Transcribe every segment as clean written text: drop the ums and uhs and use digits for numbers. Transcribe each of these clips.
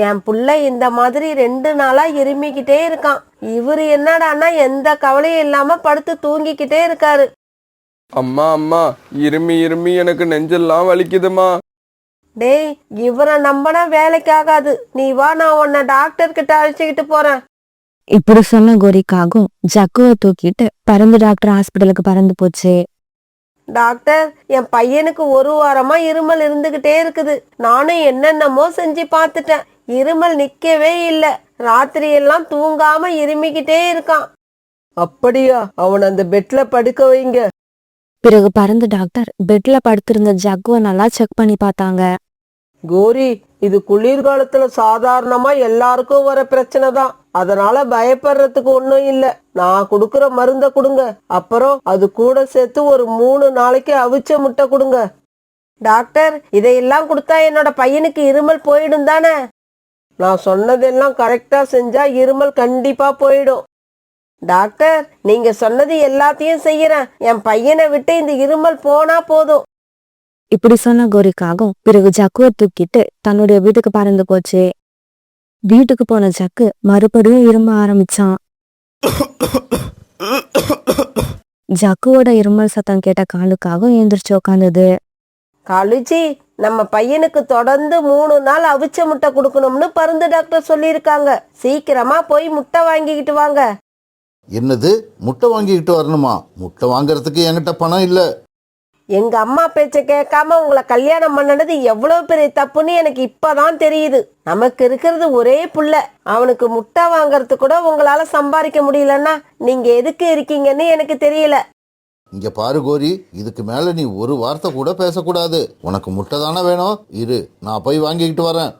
என் புள்ள இந்த மாதிரி 2 நாளா இருமிக்கிட்டே இருக்கான். இவரு என்னடான்னா எந்த கவலையும் இல்லாம படுத்து தூங்கிக்கிட்டே இருக்காரு. அம்மா அம்மா, இருமி இருமி எனக்கு நெஞ்செல்லாம் வலிக்குதுமா. டேய், இவரை நம்பினா வேலைக்கு ஆகாது. நீ வா, நான் உன்னை டாக்டர் கிட்ட அழைச்சிக்கிட்டு போறேன். இப்படி சொன்ன கோரிக்காகும் ஜக்குவை தூக்கிட்டு பறந்து டாக்டர் ஹாஸ்பிட்டலுக்கு பறந்து போச்சு. டாக்டர், என் பையனுக்கு 1 வாரமா இருமல் இருந்துகிட்டே இருக்குது. நானும் என்னென்னமோ செஞ்சு பார்த்துட்டேன். இருமல் நிக்கவே இல்லை. ராத்திரி எல்லாம் தூங்காம இருமிக்கிட்டே இருக்கான். அப்படியா? அவன் அந்த பெட்ல படுக்க வைங்க. பிறகு பறந்து டாக்டர் பெட்ல படுத்திருந்த ஜக்குவை நல்லா செக் பண்ணி பார்த்தாங்க. கோரி, இது குளிர்காலத்துல சாதாரணமா எல்லாருக்கும் வர பிரச்சனை தான். அதனால பயப்படுறதுக்கு ஒண்ணும் இல்ல. நான் குடுக்கற மருந்த கொடுங்க. அப்புறம் அது கூட சேர்த்து ஒரு 3 நாளைக்கு அவிச்ச முட்டை கொடுங்க. டாக்டர், இதையெல்லாம் கொடுத்தா என்னோட பையனுக்கு இருமல் போயிடும் தானே? நான் சொன்னதெல்லாம் கரெக்டா செஞ்சா இருமல் கண்டிப்பா போயிடும். டாக்டர், நீங்க சொன்னது எல்லாத்தையும் செய்யறேன். என் பையனை விட்டு இந்த இருமல் போனா போதும். இப்படி சொன்ன கோரிக்காகும் பிறகு ஜக்குவை தூக்கிட்டு தன்னுடைய வீட்டுக்கு பறந்து போச்சு. வீட்டுக்கு போன ஜக்கு மறுபடியும் இரும்ப ஆரம்பிச்சான். ஜக்குவோட இருமல் சத்தம் கேட்ட காலுக்காகவும் எந்திரிச்சு உட்காந்தது. காலுஜி, நம்ம பையனுக்கு தொடர்ந்து 3 நாள் அவிச்ச முட்டை கொடுக்கணும்னு பருந்து டாக்டர் சொல்லியிருக்காங்க. சீக்கிரமா போய் முட்டை வாங்கிக்கிட்டு வாங்க. என்னது, முட்டை வாங்கிக்கிட்டு வரணுமா? முட்டை வாங்கறதுக்கு என்கிட்ட பணம் இல்ல. எங்க அம்மா பேச்ச கேட்காம உங்களை கல்யாணம் பண்ணனது எவ்வளவு பெரிய தப்புன்னு எனக்கு இப்பதான் தெரியுது. நமக்கு இருக்கிறது ஒரே புள்ள. அவனுக்கு முட்டை வாங்கறது கூட உங்களால சம்பாதிக்க முடியலன்னா நீங்க எதுக்கு இருக்கீங்கன்னு எனக்கு தெரியல. இங்க பாரு கோரி, இதுக்கு மேல நீ ஒரு வார்த்தை கூட பேசக்கூடாது. உனக்கு முட்டை தானே வேணும்? இரு, நான் போய் வாங்கிக்கிட்டு வரேன்.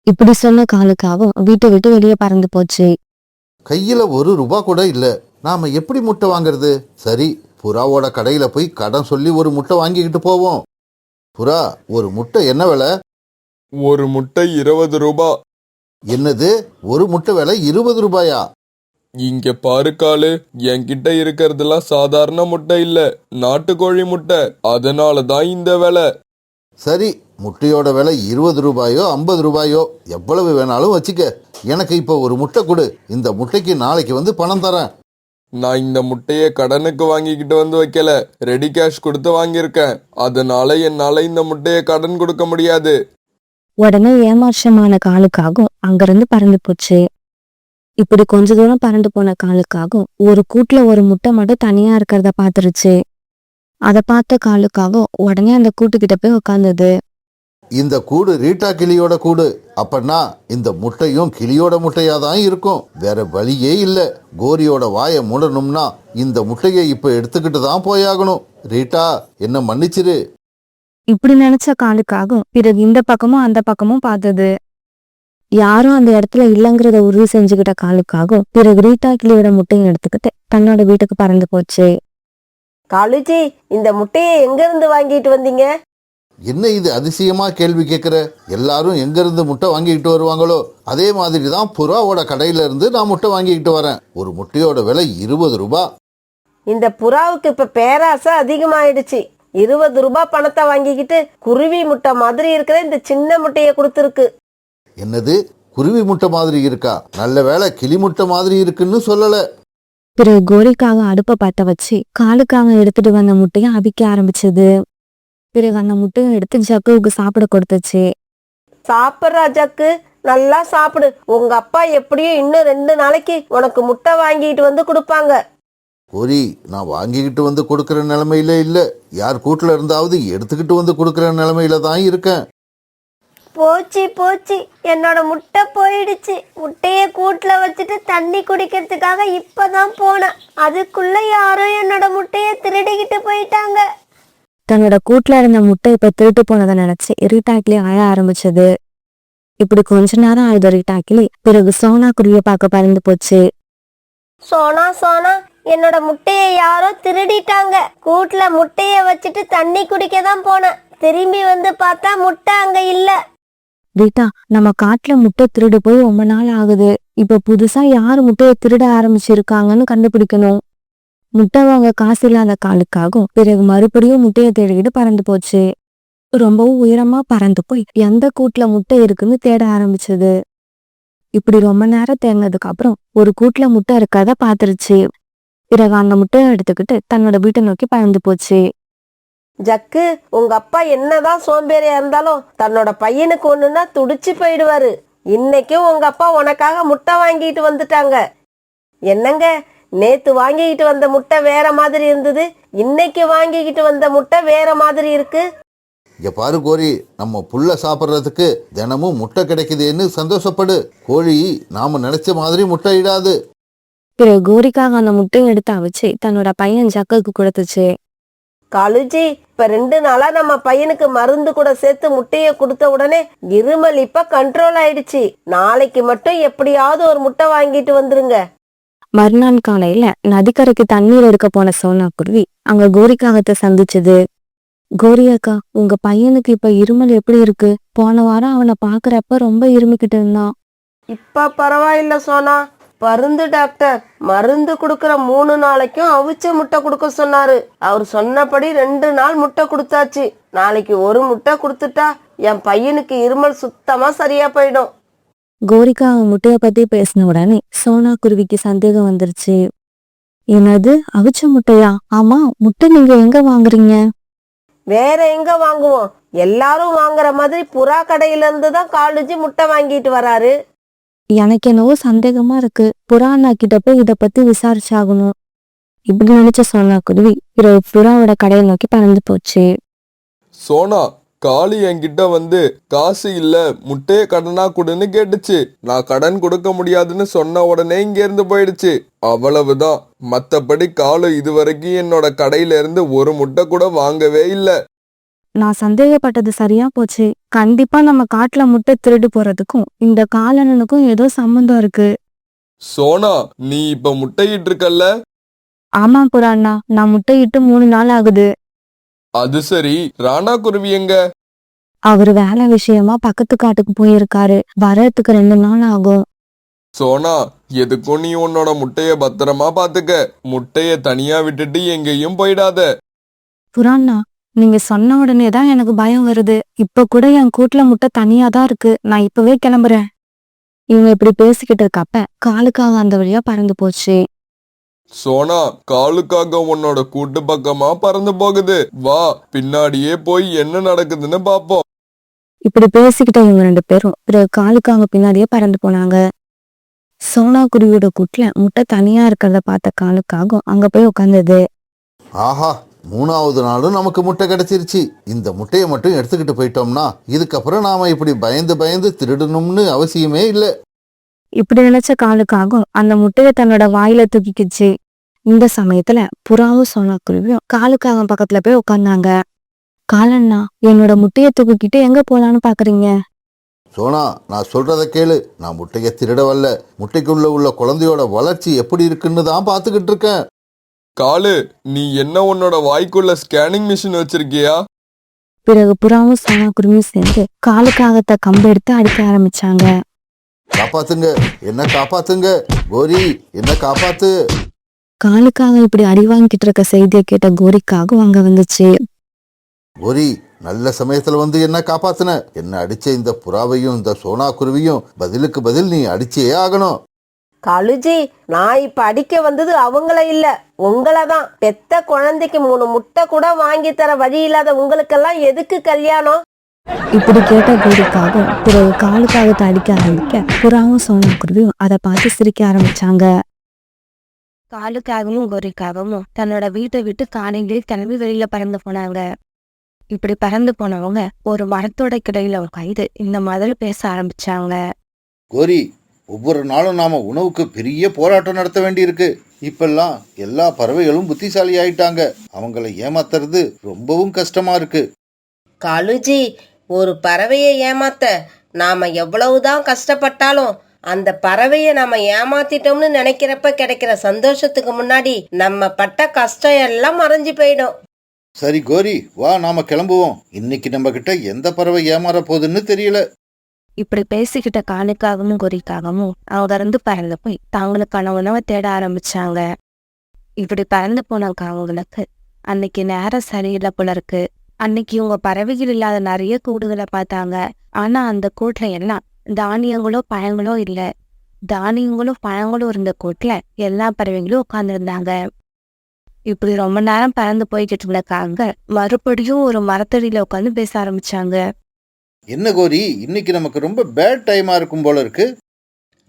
இப்படி சொன்ன காலுக்காகவும் வீட்டை விட்டு வெளியே பறந்து போச்சு. கையில 1 ரூபா கூட இல்ல. நாம எப்படி முட்டை வாங்குறது? சரி, புறாவோட கடையில போய் கடன் சொல்லி ஒரு முட்டை வாங்கிக்கிட்டு போவோம். புறா, ஒரு முட்டை என்ன விலை? ஒரு முட்டை 20 ரூபா. என்னது, ஒரு முட்டை விலை 20 ரூபாயா? இங்க பாரு காலு, என்கிட்ட இருக்கிறதுலாம் சாதாரண முட்டை இல்ல, நாட்டுக்கோழி முட்டை. அதனாலதான் இந்த விலை. சரி, முட்டையோட விலை 20 ரூபாயோ 50 ரூபாயோ எவ்வளவு வேணாலும் வச்சுக்க. எனக்கு இப்போ ஒரு முட்டை கொடு. இந்த முட்டைக்கு நாளைக்கு வந்து பணம் தரேன். நான் இந்த முட்டையை கடனுக்கு வாங்கிக்கிட்டு வந்து வைக்கல, ரெடி கேஷ் கொடுத்து வாங்கியிருக்கேன். அதனால என்னால இந்த முட்டையை கடன் கொடுக்க முடியாது. உடனே ஏமாற்றமான காலுக்காகவும் அங்கிருந்து பறந்து போச்சு. இப்படி கொஞ்ச தூரம் பறந்து போன காலுக்காகவும் ஒரு கூட்டுல ஒரு முட்டை மட்டும் தனியா இருக்கிறத பாத்துருச்சு. அதை பார்த்த காலுக்காகவும் உடனே அந்த கூட்டுக்கிட்ட போய் உட்கார்ந்தது. இந்த கூடு ரீட்டா கிளியோட கூடு. அப்பன்னா இந்த முட்டையும் கிளியோட முட்டையா தான் இருக்கும். வேற வழியே இல்ல. கோரியோட வாயை மூடணும்னா இந்த முட்டையை இப்ப எடுத்துக்கிட்டு தான் போயாகணும். ரீட்டா, என்ன மன்னிச்சிரு. இப்படி நினைச்ச காலுக்காகவும் பிறகு இந்த பக்கமும் அந்த பக்கமும் பார்த்தது. யாரும் அந்த இடத்துல இல்லைங்கிறத உறுதி செஞ்சுக்கிட்ட காலுக்காகவும் பிறகு ரீட்டா கிளியோட முட்டையை எடுத்துக்கிட்டு தன்னோட வீட்டுக்கு பறந்து போச்சு. காலுஜி, இந்த முட்டையை எங்க இருந்து வாங்கிட்டு வந்தீங்க? என்ன இது அதிசயமா கேள்வி கேட்கிற? எல்லாரும் எங்க இருந்து முட்டை வாங்கிக்கிட்டு வருவாங்களோ அதே மாதிரி தான் புறாவோட கடையில இருந்து நான் முட்டை வாங்கிக்கிட்டு வரேன். ஒரு முட்டையோட விலை 20 ரூபாய். இந்த புறாவுக்கு இப்ப பேராசை அதிகமாயிடுச்சு. 20 ரூபாய் பணத்தை வாங்கிக்கிட்டு குருவி முட்டை மாதிரி இருக்கிற இந்த சின்ன முட்டையை கொடுத்துருக்கு. என்னது, குருவி முட்டை மாதிரி இருக்கா? நல்ல வேளை கிளி முட்டை மாதிரி இருக்குன்னு சொல்லல. பிறகு கோரிக்காக அடுப்பை பத்த வச்சு காலுக்காக எடுத்துட்டு வந்த முட்டையை அவிக்க ஆரம்பிச்சது. பிறகு அந்த முட்டையை எடுத்து ஜக்குவுக்கு சாப்பிட கொடுத்துச்சு. சாப்பிட்றா ஜக்கு, நல்லா சாப்பிடு. உங்க அப்பா எப்படியும் இன்னும் 2 நாளைக்கு உனக்கு முட்டை வாங்கிட்டு வந்து கொடுப்பாங்க. கோரி, நான் வாங்கிக்கிட்டு வந்து கொடுக்கற நிலைமையில இல்ல. யார் கூட்டுல இருந்தாவது எடுத்துக்கிட்டு வந்து கொடுக்கற நிலைமையில தான் இருக்கேன். போச்சு போச்சு, என்னோட முட்டை போயிடுச்சு. முட்டைய கூட்டுல வச்சுட்டு தண்ணி குடிக்கிறதுக்காக இப்பதான் போனேன். அதுக்குள்ள யாரோ என்னோட முட்டைய திருடிக்கிட்டு போயிட்டாங்க. தன்னோட கூட்டுல இருந்த முட்டை இப்ப திருட்டு போனதை நினைச்சு ரீட்டாக்கிளி அழ ஆரம்பிச்சது. இப்படி கொஞ்ச நேரம் ஆயுத ரீட்டாக்கிளி பிறகு சோனா குருவியை பார்க்க பறந்து போச்சு. சோனா சோனா, என்னோட முட்டைய யாரோ திருடிட்டாங்க. கூட்டுல முட்டைய வச்சுட்டு தண்ணி குடிக்க தான் போனேன். திரும்பி வந்து பார்த்தா முட்டை அங்க இல்ல. ரீட்டா, நம்ம காட்டுல முட்டை திருடு போய் ரொம்ப நாள் ஆகுது. இப்ப புதுசா யாரு முட்டையை திருட ஆரம்பிச்சிருக்காங்கன்னு கண்டுபிடிக்கணும். முட்டை வாங்க காசு இல்லாத காலுக்காகவும் பிறகு மறுபடியும் முட்டையை தேடிக்கிட்டு பறந்து போச்சு. ரொம்பவும் உயரமா பறந்து போய் எந்த கூட்டுல முட்டை இருக்குன்னு தேட ஆரம்பிச்சது. இப்படி ரொம்ப நேரம் தேடினதுக்கு அப்புறம் ஒரு கூட்டுல முட்டை இருக்காத பாத்துருச்சு. பிறகு அந்த முட்டையை எடுத்துக்கிட்டு தன்னோட வீட்டை நோக்கி பறந்து போச்சு. ஜக்கு, உங்க அப்பா என்னதான் சோம்பேறியா இருந்தாலும் தன்னோட பையனுக்கு ஒண்ணுன்னா துடிச்சு போயிடுவாரு. இன்னைக்கும் உங்க அப்பா உனக்காக முட்டை வாங்கிட்டு வந்துட்டாங்க. என்னங்க, நேத்து வாங்கிக்கிட்டு வந்த முட்டை வேற மாதிரி இருந்தது, இன்னைக்கு வாங்கிக்கிட்டு வந்த முட்டை வேற மாதிரி இருக்கு. இங்க பாரு கோரி, நம்ம புல்ல சாப்பிட்றதுக்கு தினமும் முட்டை கிடைக்குதுன்னு சந்தோஷப்படு. கோழி நாம நினைச்ச மாதிரி முட்டை இடாது. பிறகு கோரிக்காக அந்த முட்டையை எடுத்து அவிச்சு தன்னோட பையன் ஜக்குக்கு கொடுத்துச்சு. காலுஜி, இப்ப 2 நாளா நம்ம பையனுக்கு மருந்து கூட சேர்த்து முட்டைய கொடுத்த உடனே இருமல் இப்ப கண்ட்ரோல் ஆயிடுச்சு. நாளைக்கு மட்டும் எப்படியாவது ஒரு முட்டை வாங்கிட்டு வந்துருங்க. மறுநாள் காலையில நதிக்கரைக்கு தண்ணீர் எடுக்க போன சோனா குருவி அங்க கோரிக்காகத்தை சந்திச்சது. கோரி அக்கா, உங்க பையனுக்கு இப்ப இருமல் எப்படி இருக்கு? போன வாரம் அவனை பாக்குறப்ப ரொம்ப இருமிக்கிட்டு இருந்தான். இப்ப பரவாயில்ல சோனா. பருந்து டாக்டர் மருந்து கொடுக்கற 3 நாளைக்கும் அவிச்ச முட்டை கொடுக்க சொன்னாரு. அவர் சொன்னபடி 2 நாள் முட்டை கொடுத்தாச்சு. நாளைக்கு ஒரு முட்டை கொடுத்துட்டா என் பையனுக்கு இருமல் சுத்தமா சரியா போயிடும். கோரிக்கா அவன் முட்டைய பத்தி பேசின உடனே சோனா குருவிக்கு சந்தேகம் வந்துருச்சு. என்னது, அவிச்ச முட்டையா? ஆமா, முட்டை நீங்க எங்க வாங்குறீங்க? வேற எங்க வாங்குவோம்? எல்லாரும் வாங்குற மாதிரி புறா கடையில இருந்து தான் காலுஜி முட்டை வாங்கிட்டு வராரு. எனக்கு என்னவோ சந்தேகமா இருக்கு. புறா அண்ணா கிட்ட போய் இத பத்தி விசாரிச்சாகணும். இப்படி நினைச்ச சோனா குருவி பிறகு புறாவோட கடையை நோக்கி பறந்து போச்சு. சோனா, காளி என்கிட்ட வந்து காசு இல்ல முட்டைய கடனா கொடுன்னு கேட்டுச்சு. நான் கடன் கொடுக்க முடியாதுன்னு சொன்ன உடனே இங்க இருந்து போயிடுச்சு. அவ்வளவுதான். மத்தபடி காலு இதுவரைக்கும் என்னோட கடையில இருந்து ஒரு முட்டை கூட வாங்கவே இல்ல. நான் சந்தேகப்பட்டது சரியா போச்சு. கண்டிப்பா நம்ம காட்டுல முட்டை திருடு போறதுக்கும் இந்த காலனனுக்கும் ஏதோ சம்பந்தம் இருக்கு. சோனா, நீ இப்ப முட்டையிட்டு இருக்கல்ல? ஆமா புறா அண்ணா, நான் முட்டையிட்டு 3 நாள் ஆகுது. அது சரி, ராணா குருவி எங்க? அவரு வேலை விஷயமா பக்கத்து காட்டுக்கு போயிருக்காரு. வரதுக்கு 2 நாள் ஆகும். சோனா, எதுக்கும் நீ உன்னோட முட்டைய பத்திரமா பாத்துக்க. முட்டைய தனியா விட்டுட்டு எங்கேயும் போயிடாத. புறாண்ணா, நீங்க சொன்ன உடனே தான் எனக்கு பயம் வருது. இப்ப கூட என் கூட்டுல முட்டை தனியா தான் இருக்கு. நான் இப்பவே கிளம்புறேன். இவங்க இப்படி பேசிக்கிட்டு இருக்கப்ப காலுக்காக அந்த வழியா பறந்து போச்சு. சோனா, காலுக்காக உன்னோட கூட்டு பக்கமா பறந்து போகுது. வா, பின்னாடியே போய் என்ன நடக்குதுன்னு பாப்போம். இப்படி பேசிக்கிட்ட இவங்க 2 பேரும் பிறகு காலுக்காக பின்னாடியே பறந்து போனாங்க. சோனா குருவியோட கூட்டுல முட்டை தனியா இருக்கிறத பார்த்த காலுக்காகவும் அங்க போய் உட்கார்ந்தது. ஆஹா, 3வது நாளும் நமக்கு முட்டை கிடைச்சிருச்சு. இந்த முட்டையை மட்டும் எடுத்துக்கிட்டு போயிட்டோம்னா இதுக்கப்புறம் நாம இப்படி பயந்து பயந்து திருடணும்னு அவசியமே இல்லை. இப்படி நினைச்ச காலுக்காகவும் அந்த முட்டைய தன்னோட வாயில தூக்கிக்கிச்சு. இந்த சமயத்துல புறாவும் சோனா குருவியும் காலுக்காக பக்கத்துல போய் உட்கார்ந்தாங்க. காலண்ணா, என்னோட முட்டைய தூக்கிக்கிட்டு எங்க போலான்னு பாக்குறீங்க? சோனா, நான் சொல்றத கேளு. நான் முட்டையை திருட வரல. முட்டைக்குள்ள உள்ள குழந்தையோட வளர்ச்சி எப்படி இருக்குன்னு தான் பார்த்துக்கிட்டு இருக்கேன். காலு, நீ என்ன உன்னோட வாய்க்குள்ள ஸ்கேனிங் மிஷின் வச்சிருக்கியா? பிறகு புறாவும் சோனா குருவியும் சேர்ந்து காலுக்காகத்தை கம்பு எடுத்து அடிக்க ஆரம்பிச்சாங்க. காப்பாத்துங்க, என்ன காப்பாத்துங்க. கோரி, என்ன காப்பாத்து. காலுக்காக இப்படி அடி வாங்கிட்டு இருக்க செய்தியை கேட்ட கோரிக்காகவும் அங்க வந்துச்சு. கோரி, நல்ல சமயத்துல வந்து என்ன காப்பாத்துன. என்ன அடிச்ச இந்த புறாவையும் இந்த சோனா குருவியும் பதிலுக்கு பதில் நீ அடிச்சே ஆகணும். காலுஜி, நான் இப்ப அடிக்க வந்தது அவங்கள இல்ல, உங்களதான். பெத்த குழந்தைக்கு 3 முட்டை கூட வாங்கி தர வழி இல்லாத உங்களுக்கெல்லாம் எதுக்கு கல்யாணம்? இப்படி கேட்ட கோரிக்காகவும் பிறகு காலுக்காகத்தை அடிக்க ஆரம்பிக்க புறாவும் சோனா குருவியும் அதை பார்த்து சிரிக்க ஆரம்பிச்சாங்க. காலுக்காகவும் கோரிக்காகவும் தன்னோட வீட்டை விட்டு காலையிலே கிளம்பி வெளியில பறந்து போனாங்க. இப்படி பறந்து போனவங்க ஒரு மரத்தோட கிடையில உட்காந்து இந்த மாதிரி பேச ஆரம்பிச்சாங்க. கோரி, ஒவ்வொரு நாளும் நாம உணவுக்கு பெரிய போராட்டம் நடத்த வேண்டியிருக்கு. இப்பெல்லாம் எல்லா பறவைகளும் புத்திசாலி ஆயிட்டாங்க. அவங்கள ஏமாத்துறது ரொம்பவும் கஷ்டமா இருக்கு. காலுஜி, ஒரு பறவையை ஏமாத்த நாம எவ்வளவுதான் கஷ்டப்பட்டாலும் அந்த பறவையை நாம ஏமாத்திட்டோம்னு நினைக்கிறப்ப கிடைக்கிற சந்தோஷத்துக்கு முன்னாடி நம்ம பட்ட கஷ்டம் எல்லாம் மறைஞ்சு போயிடும். சரி கோரி, வா நாம கிளம்புவோம். இன்னைக்கு நம்ம கிட்ட எந்த பறவை ஏமாற போகுதுன்னு தெரியல. இப்படி பேசிக்கிட்ட காலுக்காகவும் கோரிக்காகவும் அவங்க இருந்து பறந்து போய் தங்களுக்கான உணவை தேட ஆரம்பிச்சாங்க. இப்படி பறந்து போன அவங்களுக்கு அன்னைக்கு நேரம் சரியில்லை போல இருக்கு. அன்னைக்கு இவங்க பறவைகள் இல்லாத நிறைய கூடுகளை பார்த்தாங்க. ஆனா அந்த கூட்டுல எல்லாம் தானியங்களோ பழங்களோ இல்ல. தானியங்களும் பழங்களும் இருந்த கூட்டுல எல்லா பறவைகளும் உட்கார்ந்துருந்தாங்க. இப்படி ரொம்ப நேரம் பறந்து போய்கிட்டு இருக்காங்க. மறுபடியும் ஒரு மரத்தடியில உட்காந்து பேச ஆரம்பிச்சாங்க. என்ன கோரி, இன்னைக்கு நமக்கு ரொம்ப பேட் டைமா இருக்கும் போல இருக்கு.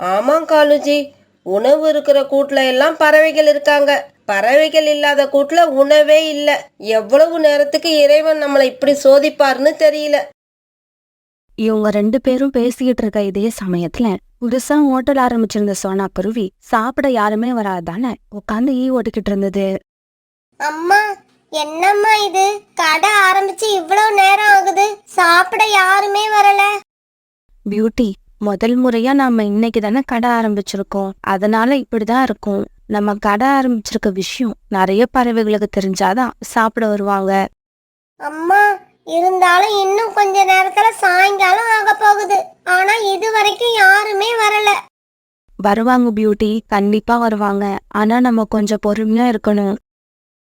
ஆமாம் காலுஜி, உணவு இருக்கிற கூட்டுல எல்லாம் பறவைகள் இருக்காங்க, பறவைகள் இல்லாத கூட்டுல உணவே இல்ல. எவ்வளவு நேரத்துக்கு இறைவன் நம்மளை இப்படி சோதிப்பார்னு தெரியல. இவங்க 2 பேரும் பேசிக்கிட்டு இருக்க இதே சமயத்துல புதுசா ஹோட்டல் ஆரம்பிச்சிருந்த சோனா குருவி சாப்பிட யாருமே வராதானே உட்காந்து ஓட்டிக்கிட்டு இருந்தது. அம்மா, என்னம்மா இது? கடை ஆரம்பிச்சு இவ்வளவு நேரம் ஆகுது, சாப்பிட யாருமே வரல. பியூட்டி, முதல் முறையா நாம இன்னைக்கு தானே கடை ஆரம்பிச்சிருக்கோம், அதனால இப்படிதான் இருக்கும். நம்ம கடை ஆரம்பிச்சிருக்க விஷயம் நிறைய பறவைகளுக்கு தெரிஞ்சாதான் சாப்பிட வருவாங்க. அம்மா, இருந்தாலும் இன்னும் கொஞ்ச நேரத்துல சாயங்காலம் ஆக போகுது, ஆனா இது வரைக்கும் யாருமே வரல. வருவாங்க பியூட்டி, கண்டிப்பா வருவாங்க. ஆனா நம்ம கொஞ்சம் பொறுமையா இருக்கணும்.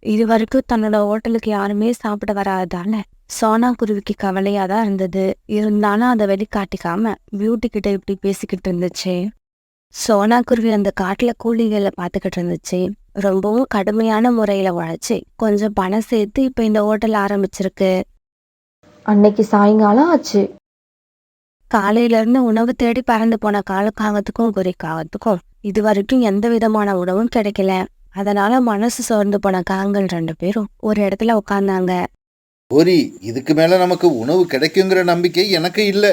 இது வரைக்கும் தன்னோட ஹோட்டலுக்கு யாருமே சாப்பிட வராதால சோனா குருவிக்கு கவலையா தான் இருந்தது. இருந்தாலும் அதை வெளிக்காட்டிக்காம பியூட்டி கிட்ட இப்படி பேசிக்கிட்டு இருந்துச்சு. சோனா குருவி அந்த காட்டுல கூலிகளை பார்த்துக்கிட்டு இருந்துச்சு. ரொம்பவும் கடுமையான முறையில உழைச்சு கொஞ்சம் பணம் சேர்த்து இப்ப இந்த ஹோட்டல் ஆரம்பிச்சிருக்கு. அன்னைக்கு சாயங்காலம் ஆச்சு. காலையில இருந்து உணவு தேடி பறந்து போன காலக்காகத்துக்கும் குறிக்காகத்துக்கும் இது வரைக்கும் எந்த விதமான உணவும் கிடைக்கல. அதனால மனசு சோர்ந்து போன காகங்கள் 2 பேரும் ஒரு இடத்துல உட்கார்ந்தாங்க. கோரி, இதுக்கு மேல நமக்கு உணவு கிடைக்குங்கிற நம்பிக்கை எனக்கு இல்ல.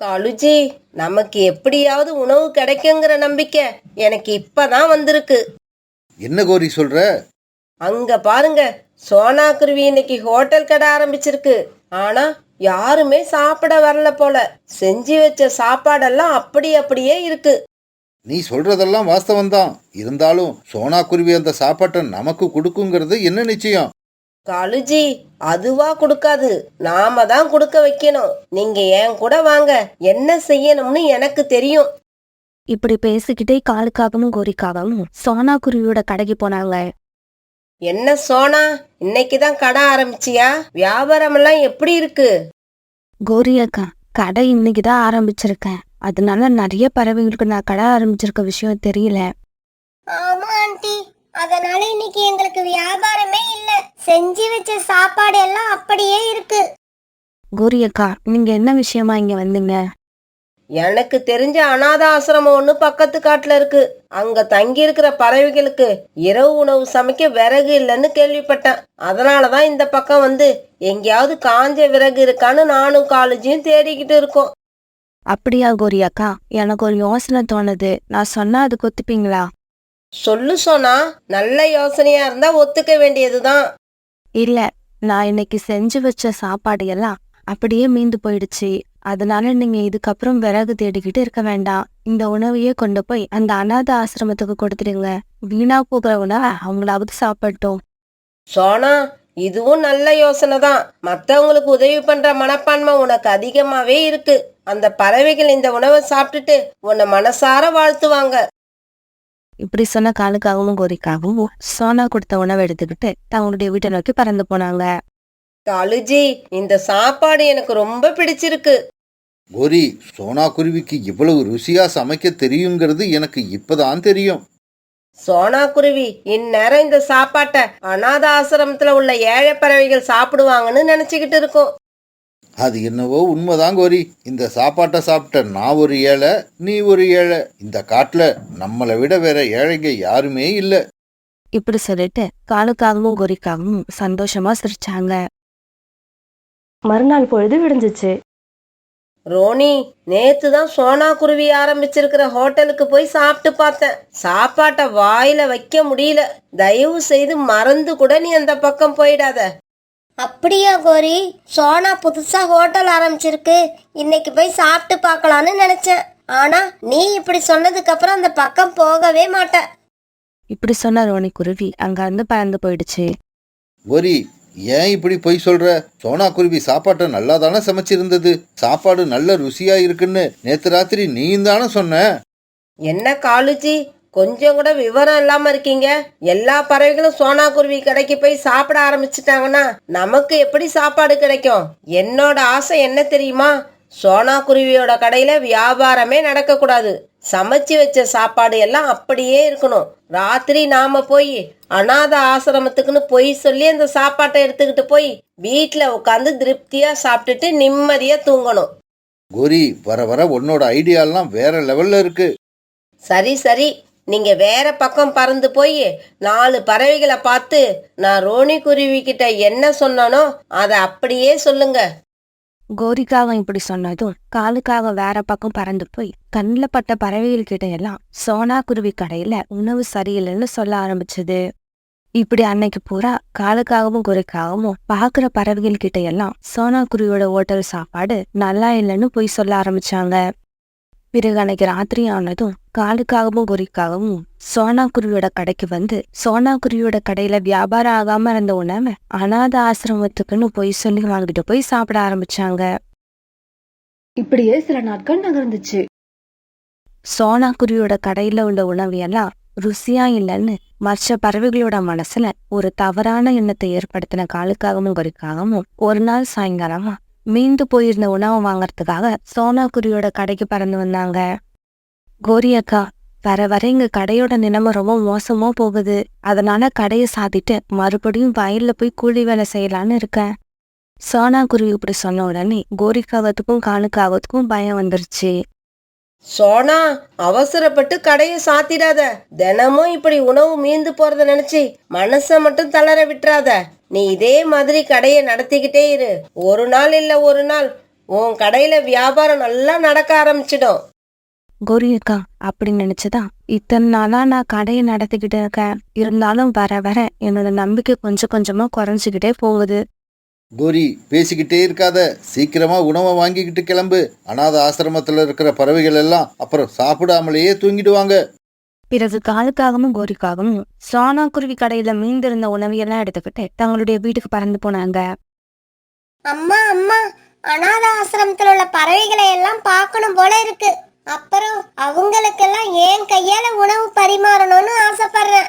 காலுஜி, நமக்கு எப்படியாவது உணவு கிடைக்குங்கிற நம்பிக்கை எனக்கு இப்பதான் வந்திருக்கு. என்ன கோரி சொல்ற? அங்க பாருங்க, சோனா குருவி இன்னைக்கு ஹோட்டல் கடை ஆரம்பிச்சிருக்கு. ஆனா யாருமே சாப்பிட வரல போல. செஞ்சு வச்ச சாப்பாடெல்லாம் அப்படியே இருக்கு. நீ சொல்றதெல்லாம் வாஸ்தவம் தான். இருந்தாலும் சோனா குருவி அந்த சாப்பாட்டை நமக்கு கொடுக்குங்கிறது என்ன நிச்சயம்? காலுஜி, அதுவா கொடுக்காது, நாம தான் கொடுக்க வைக்கணும். நீங்க என் கூட வாங்க, என்ன செய்யணும்னு எனக்கு தெரியும். இப்படி பேசிக்கிட்டே காலுக்காகவும் கோரிக்காகவும் சோனா குருவியோட கடைக்கு போனாங்க. என்ன சோனா, இன்னைக்குதான் கடை ஆரம்பிச்சியா? வியாபாரம் எல்லாம் எப்படி இருக்கு? கோரி அக்கா, கடை இன்னைக்குதான் ஆரம்பிச்சிருக்கேன். அதனால நிறைய பறவைகளுக்கு நான் கடை ஆரம்பிச்சிருக்க விஷயம் தெரியல. ஆமா ஆண்டி, அதனால இன்னைக்கு எங்களுக்கு வியாபாரமே இல்ல. செஞ்சு வச்ச சாப்பாடு எல்லாம் அப்படியே இருக்கு. கோரி அக்கா, நீங்க என்ன விஷயமா இங்க வந்தீங்க? எனக்கு தெரிஞ்ச அனாத ஆசிரமம் ஒண்ணு பக்கத்து காட்டுல இருக்கு. அங்க தங்கி இருக்கிற பறவைகளுக்கு இரவு உணவு சமைக்க விறகு இல்லைன்னு கேள்விப்பட்டேன். அதனாலதான் இந்த பக்கம் வந்து எங்கேயாவது காஞ்ச விறகு இருக்கான்னு நானும் காலேஜையும் தேடிக்கிட்டு இருக்கோம். அப்படியா கோரி அக்கா, எனக்கு ஒரு யோசனை தோணுது. நான் சொன்னா அதுக்கு ஒத்துப்பீங்களா? சொல்லு சோனா, நல்ல யோசனையா இருந்தா ஒத்துக்க வேண்டியதுதான். இல்ல, நான் இன்னைக்கு செஞ்சு வச்ச சாப்பாடு எல்லாம் அப்படியே மீந்து போயிடுச்சு. அதனால நீங்க இதுக்கப்புறம் விறகு தேடிக்கிட்டு இருக்க வேண்டாம். இந்த உணவையே கொண்டு போய் அந்த அனாத ஆசிரமத்துக்கு கொடுத்துடுங்க. வீணா போகிற உணவை அவங்களாவது சாப்பிட்டோம். சோனா, இதுவும் நல்ல யோசனை தான். மத்தவங்களுக்கு உதவி பண்ற மனப்பான்மை உனக்கு அதிகமாவே இருக்கு. அந்த பறவைகள் இந்த உணவை சாப்பிட்டுட்டு உன்னை மனசார வாழ்த்துவாங்க. இப்படி சொன்ன காலுக்காகவும் கோரிக்காகவும் சோனா கொடுத்த உணவை எடுத்துக்கிட்டு தங்களுடைய வீட்டை நோக்கி பறந்து போனாங்க. காலுஜி, இந்த சாப்பாடு எனக்கு ரொம்ப பிடிச்சிருக்கு. கோரி, சோனா குருவிக்கு இவ்வளவு ருசியா சமைக்க தெரியுங்கிறது எனக்கு இப்பதான் தெரியும். சோனா குருவி இந்நேரம் இந்த சாப்பாட்டை அனாத ஆசிரமத்துல உள்ள ஏழை பறவைகள் சாப்பிடுவாங்கன்னு நினைச்சுக்கிட்டு இருக்கோம். அது என்னவோ உண்மைதான் கோரி. இந்த சாப்பாட்டை சாப்பிட்ட நான் ஒரு ஏழை, நீ ஒரு ஏழை. இந்த காட்டுல நம்மளை விட வேற ஏழைங்க யாருமே இல்ல. இப்படி சொல்லிட்டு காலுக்காகவும் கோரிக்காகவும் சந்தோஷமா சிரிச்சாங்க. மறுநாள் பொழுது விடிஞ்சிச்சு. ரோனி, நேத்து தான் சோனா குருவி ஆரம்பிச்சிருக்கிற ஹோட்டலுக்கு போய் சாப்பிட்டு பார்த்தேன். சாப்பாட்டை வாயில வைக்க முடியல. தயவு செய்து மறந்து கூட நீ அந்த பக்கம் போயிடாத. அப்படியா கோரி? சோனா புதுசா ஹோட்டல் ஆரம்பிச்சிருக்கு, இன்னைக்கு போய் சாப்பிட்டு பார்க்கலான்னு நினைச்சேன். ஆனா நீ இப்படி சொன்னதுக்கு அப்புறம் அந்த பக்கம் போகவே மாட்டேன். இப்படி சொன்ன ரோனி குருவி அங்க இருந்து பறந்து போயிடுச்சு. கோரி, ஏன் இப்படி பொய் சொல்ற? சோனா குருவி சாப்பாட்டை நல்லா தானே சமைச்சிருந்தது. சாப்பாடு நல்ல ருசியா இருக்குன்னு நேத்து ராத்திரி நீயும் தானே சொன்ன. என்ன காலுஜி, கொஞ்சம் கூட விவரம் இல்லாம இருக்கீங்க. எல்லா பறவைகளும் சோனா குருவி கடைக்கு போய் சாப்பிட ஆரம்பிச்சிட்டாங்கன்னா நமக்கு எப்படி சாப்பாடு கிடைக்கும்? என்னோட ஆசை என்ன தெரியுமா? சோனா குருவியோட கடையில வியாபாரமே நடக்க கூடாது. சமைச்சு வச்ச சாப்பாடு எல்லாம் அப்படியே இருக்கணும். ராத்திரி நாம போய் அனாதை ஆசிரமத்துக்குன்னு பொய் சொல்லி அந்த சாப்பாட்டை எடுத்துக்கிட்டு போய் வீட்டுல உட்காந்து திருப்தியா சாப்பிட்டுட்டு நிம்மதியா தூங்கணும். கோரி, வர வர உன்னோட ஐடியாலாம் வேற லெவல்ல இருக்கு. சரி சரி, நீங்க வேற பக்கம் பறந்து போய் 4 பறவைகளை பார்த்து நான் ரோனி குருவி கிட்ட என்ன சொன்னானோ அதை அப்படியே சொல்லுங்க. கோரிக்காக இப்படி சொன்னதும் காலுக்காக வேற பக்கம் பறந்து போய் கண்ணில் பட்ட பறவைகள் கிட்ட எல்லாம் சோனா குருவி கடையில உணவு சரியில்லைன்னு சொல்ல ஆரம்பிச்சது. இப்படி அன்னைக்கு பூரா காலுக்காகவும் கோரிக்காகவும் பாக்குற பறவைகள் கிட்ட எல்லாம் சோனா குருவியோட ஹோட்டல் சாப்பாடு நல்லா இல்லைன்னு போய் சொல்ல ஆரம்பிச்சாங்க. பிறகு அன்னைக்கு ராத்திரி ஆனதும் காலுக்காகவும் கோரிக்காகவும் சோனா குருவியோட கடைக்கு வந்து சோனா குருவியோட கடையில வியாபாரம் ஆகாம இருந்த உணவை அனாத ஆசிரமத்துக்குன்னு போய் சொல்லி வாங்கிட்டு போய் சாப்பிட ஆரம்பிச்சாங்க. இப்படியே சில நாட்கள் நகர்ந்துச்சு. சோனா குருவியோட கடையில உள்ள உணவு எல்லாம் ருசியா இல்லைன்னு மற்ற பறவைகளோட மனசுல ஒரு தவறான எண்ணத்தை ஏற்படுத்தின காலுக்காகவும் கோரிக்காகவும் ஒரு நாள் சாயங்காலமா மீந்து போயிருந்த உணவை வாங்கறதுக்காக சோனா குருவியோட கடைக்கு பறந்து வந்தாங்க. கோரி அக்கா, வர வர எங்க கடையோட நிலைமை ரொம்ப மோசமா போகுது. அதனால கடையை சாத்திட்டு மறுபடியும் வயல்ல போய் கூலி வேலை செய்யலான்னு இருக்கேன். சோனா குருவி இப்படி சொன்ன உடனே கோரிக்காகத்துக்கும் காலுக்காகத்துக்கும் பயம் வந்துருச்சு. சோனா, அவசரப்பட்டு கடையை சாத்திடாத. தினமும் இப்படி உணவு மீந்து போறத நினைச்சு மனச மட்டும் தளர விட்டுறாத. நீ இதே மாதிரி கடையை நடத்திக்கிட்டே இரு. ஒரு நாள் இல்ல ஒரு நாள் உன் கடையில வியாபாரம் நல்லா நடக்க ஆரம்பிச்சிடும். கோரி அக்கா, அப்படி நினைச்சுதான் இத்தனை நாளா நான் கடையை நடத்திக்கிட்டு இருக்கேன். இருந்தாலும் வர வர என்னோட நம்பிக்கை கொஞ்சம் கொஞ்சமா குறைஞ்சுக்கிட்டே போகுது. கோரி, பேசிக்கிட்டே இருக்காத, சீக்கிரமா உணவை வாங்கிக்கிட்டு கிளம்பு. அனாத ஆசிரமத்துல இருக்கிற பறவைகள் எல்லாம் அப்புறம் சாப்பிடாமலேயே தூங்கிடுவாங்க. பிறகு காலுக்காகவும் கோரிக்காகவும் சோனா குருவி கடையில மீந்திருந்த உணவையெல்லாம் எடுத்துக்கிட்டு தங்களுடைய வீட்டுக்கு பறந்து போனாங்க. அம்மா அம்மா, அனாத ஆசிரமத்துல உள்ள பறவைகளை எல்லாம் பார்க்கணும் போல இருக்கு. அப்புறம் அவங்களுக்கெல்லாம் ஏன் கையால உணவு பரிமாறணும்னு ஆசைப்படுறேன்.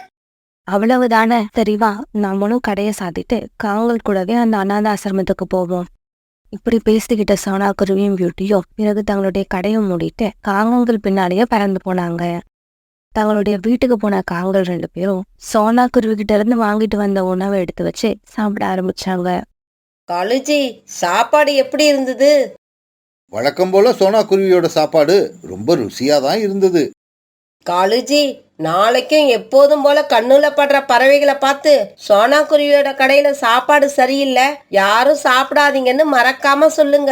அவ்வளவுதானே, தெரிவா, நம்மளும் கடையை சாத்திட்டு காங்கள் கூடவே அந்த அனாத ஆசிரமத்துக்கு போவோம். இப்படி பேசிக்கிட்ட சோனா குருவியும் பியூட்டியும் பிறகு தங்களுடைய கடையை மூடிட்டு காங்கங்கள் பின்னாலேயே பறந்து போனாங்க. தங்களுடைய வீட்டுக்கு போன காங்கள் 2 பேரும் சோனா குருவி கிட்ட இருந்து வாங்கிட்டு வந்த உணவை எடுத்து வச்சு சாப்பிட ஆரம்பிச்சாங்க. காலுஜி, சாப்பாடு எப்படி இருந்தது? வழக்கம் போல சோனா குருவியோட சாப்பாடு ரொம்ப ருசியா தான் இருந்தது. காலுஜி, நாளைக்கும் எப்போதும் போல கண்ணுல படுற பறவைகளை பார்த்து சோனா குருவியோட கடையில சாப்பாடு சரியில்லை, யாரும் சாப்பிடாதீங்கன்னு மறக்காம சொல்லுங்க.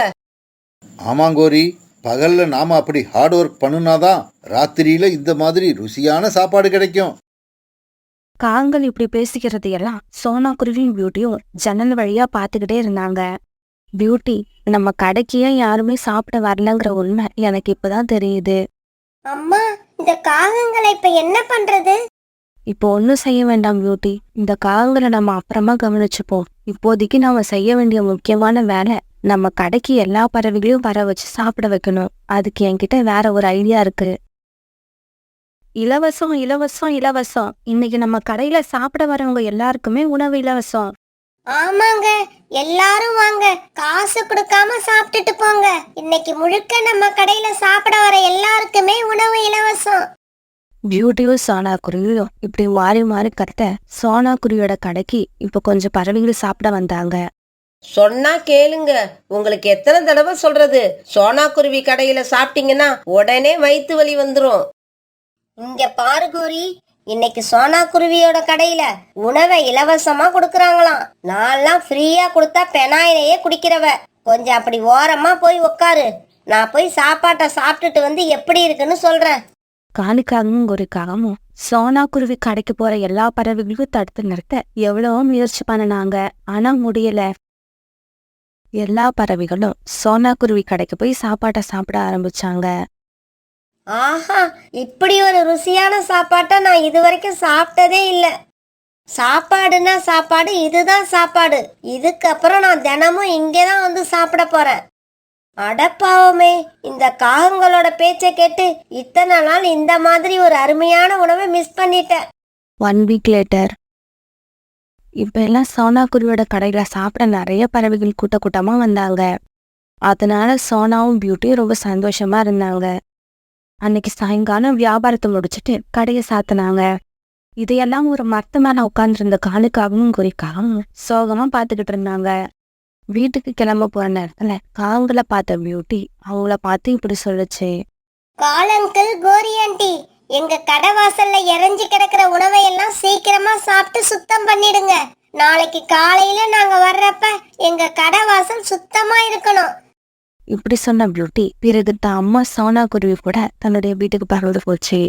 ஆமாங்கோரி, பகல்ல நாம அப்படி ஹார்ட் ஒர்க் பண்ணுனாதான் ராத்திரியில இந்த மாதிரி ருசியான சாப்பாடு கிடைக்கும். காங்கள் இப்படி பேசிக்கிறது எல்லாம் சோனா குருவியும் பியூட்டியும் ஜன்னல் வழியா பாத்துக்கிட்டே இருந்தாங்க. பியூட்டி, நம்ம கடைக்கு ஏன் யாருமே சாப்பிட வரலங்கிற உண்மை எனக்கு இப்பதான் தெரியுது. அம்மா, இந்த காகங்களை இப்ப என்ன பண்றது? இப்போ ஒன்னும் செய்ய வேண்டாம் பியூட்டி, இந்த காகங்களை நம்ம அப்புறமா கவனிச்சுப்போம். இப்போதைக்கு நாம செய்ய வேண்டிய முக்கியமான வேலை நம்ம கடைக்கு எல்லா பறவைகளையும் வர வச்சு சாப்பிட வைக்கணும். அதுக்கு என்கிட்ட வேற ஒரு ஐடியா இருக்கு. இலவசம் இலவசம் இலவசம். இன்னைக்கு நம்ம கடையில சாப்பிட வரவங்க எல்லாருக்குமே உணவு இலவசம். ஆமாங்க, எல்லாரும் வாங்க, காசு கொடுக்காம சாப்பிட்டுட்டு போங்க. இன்னைக்கு முழுக்க நம்ம கடையில சாப்பிட வர எல்லாருக்குமே உணவு இலவசம். பியூட்டியும் சோனா குருவியும் இப்படி மாறி மாறி கத்த சோனா குருவியோட கடைக்கு இப்ப கொஞ்சம் பறவைகள் சாப்பிட வந்தாங்க. சொன்னா கேளுங்க, உங்களுக்கு எத்தனை தடவை சொல்றது? சோனா குருவி கடையில சாப்பிட்டீங்கன்னா உடனே வயிற்று வலி வந்துரும். இங்க பாரு கோரி, இன்னைக்கு சோனா குருவியோட கடையில உணவை இலவசமா கொடுக்கறாங்களாம். நான்லாம் ஃப்ரீயா கொடுத்தா பெனாயிலேயே குடிக்கிறவ. கொஞ்சம் அப்படி ஓரமா போய் உக்காரு, நான் போய் சாப்பாட்டை சாப்பிட்டுட்டு வந்து எப்படி இருக்குன்னு சொல்றேன். காலுக்காகவும் கோரிக்காகவும் சோனா குருவி கடைக்கு போற எல்லா பறவைகளுக்கும் தடுத்து நிறுத்த எவ்வளவோ முயற்சி பண்ணினாங்க. ஆனா முடியல. எல்லா பறவைகளும் சோனா குருவி கடைக்கு போய் சாப்பாட்டை சாப்பிட ஆரம்பிச்சாங்க. ஆஹா, இப்படி ஒரு ருசியான சாப்பாட்டை நான் இது வரைக்கும் சாப்பிட்டதே இல்லை. சாப்பாடுன்னா சாப்பாடு, இதுதான் சாப்பாடு. இதுக்கப்புறம் நான் தினமும் இங்கேதான் வந்து சாப்பிட போறேன். அடப்பாவமே, இந்த காகங்களோட பேச்சை கேட்டு இத்தனை நாள் இந்த மாதிரி ஒரு அருமையான உணவை மிஸ் பண்ணிட்டேன். 1 வீக் லேட்டர். இப்ப எல்லாம் சோனா குருவியோட கடையில சாப்பிட நிறைய பறவைகள் கூட்ட கூட்டமா வந்தாங்க. அதனால சோனாவும் பியூட்டியும் ரொம்ப சந்தோஷமா இருந்தாங்க. அன்னைக்கு சாயங்காலம் வியாபாரத்தை முடிச்சிட்டு கடையை சாத்தினாங்க. இதையெல்லாம் ஒரு மரத்து மேல உட்கார்ந்துருந்த காலுக்காகவும் குறிக்காகவும் சோகமா பாத்துக்கிட்டு இருந்தாங்க. வீட்டுக்கு கிளம்ப போற நேரத்துல காங்களை பார்த்த பியூட்டி அவங்கள பார்த்து இப்படி சொல்லுச்சு. கால் அங்கிள், கோரி ஆண்டி, எங்க கடை வாசல்ல இறஞ்சி கிடக்கிற உணவை எல்லாம் சீக்கிரமா சாப்பிட்டு சுத்தம் பண்ணிடுங்க. நாளைக்கு காலையில நாங்க வர்றப்ப எங்க கடை வாசல் சுத்தமா இருக்கணும். இப்படி சொன்ன பியூட்டி பிறகு தான் அம்மா சோனா குருவி கூட தன்னுடைய வீட்டுக்கு பறந்து போச்சு.